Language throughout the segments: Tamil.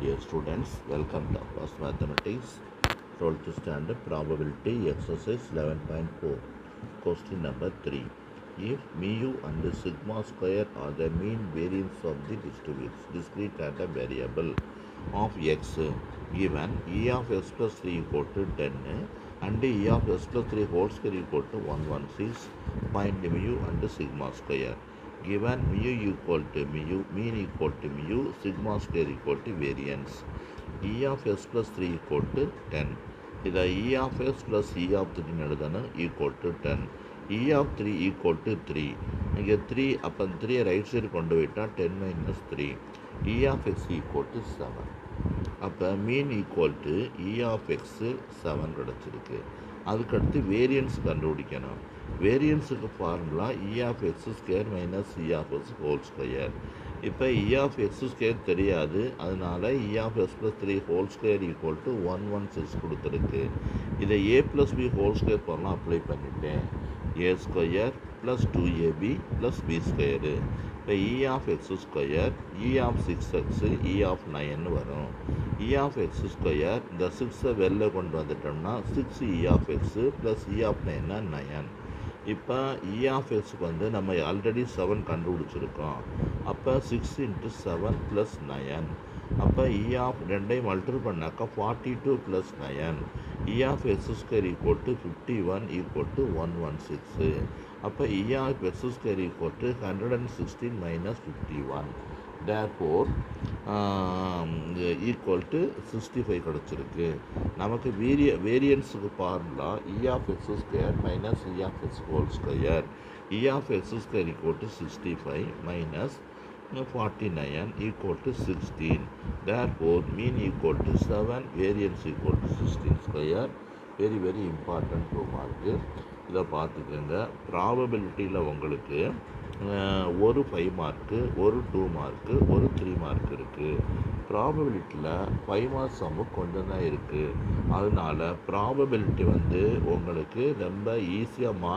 Dear students, welcome to First Mathematics 12th Standard Probability Exercise 11.4. Question number 3. If mu and sigma square are the mean variance of the discrete random variable of x, given e of x plus 3 equal to 10 and e of x plus 3 whole square equal to 116, find mu and sigma square. Given mu equal to mu, mean equal to mu, sigma square equal to variance. E of s plus 3 equal to 10. இதை e of s plus e of 3 எழுதணும் equal to 10. e of 3 equal to 3. இங்கே 3 அப்போ 3 ரைட் சைடு கொண்டு போயிட்டால் 10 minus 3. e of x equal to 7. அப்போ mean equal to E of x 7 கிடச்சிருக்கு. அதுக்கடுத்து வேரியன்ஸ் கண்டுபிடிக்கணும். வேரியன்ஸுக்கு formula E of x square minus E of x whole square. இப்போ இ ஆஃப் எக்ஸ் ஸ்கொயர் தெரியாது, அதனால் E of x plus 3 whole square equal to 116 கொடுத்துருக்கு. இதை A plus B whole square formula apply பண்ணிட்டேன். A square plus 2ab plus B square. இப்போ E of x square E of 6x E of 9 வரும். இ ஆஃப் எக்ஸ் ஸ்கொயர் இந்த 6 வெளில கொண்டு வந்துட்டோம்னா 6 E of x plus E of 9 இப்போ இ ஆஃப் எக்ஸுக்கு வந்து நம்ம ஆல்ரெடி 7 கண்டுபிடிச்சிருக்கோம். அப்போ 6 × 7 + 9. அப்போ இ ஆஃப் ரெண்டையும் மல்டிபிள் பண்ணாக்கா 42 + 9. E of x square equal to 51 equal to 116. அப்போ E of x square equal to 116 - 51. therefore equal to 65 கிடச்சிருக்கு. நமக்கு வேரியன்ஸுக்கு formula E of x square minus E of x whole square. E of x square equal to 65 minus 49 equal to 16. therefore mean equal to 7, variance equal to 16 square. very important 2 mark. இதை பார்த்துக்கோங்க. ப்ராபபிலிட்டியில் உங்களுக்கு ஒரு 5 மார்க்கு, ஒரு 2 மார்க்கு, ஒரு 3 மார்க் இருக்குது. ப்ராபபிலிட்டியில் 5 மார்க் சம்மு கொஞ்சம் தான் இருக்குது. அதனால் ப்ராபபிலிட்டி வந்து உங்களுக்கு ரொம்ப ஈஸியாக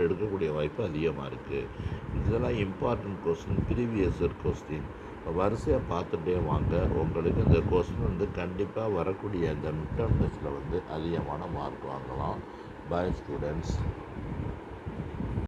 எடுக்கக்கூடிய வாய்ப்பு அதிகமாக இருக்குது. இதெல்லாம் important question, previous year question. வரிசையாக பார்த்துட்டே வாங்க. உங்களுக்கு இந்த கொஸ்டின் வந்து கண்டிப்பாக வரக்கூடிய இந்த மிட் டர்ம் டெஸ்ட்டில் வந்து அதிகமான மார்க் வாங்கலாம். பாய் ஸ்டூடெண்ட்ஸ்.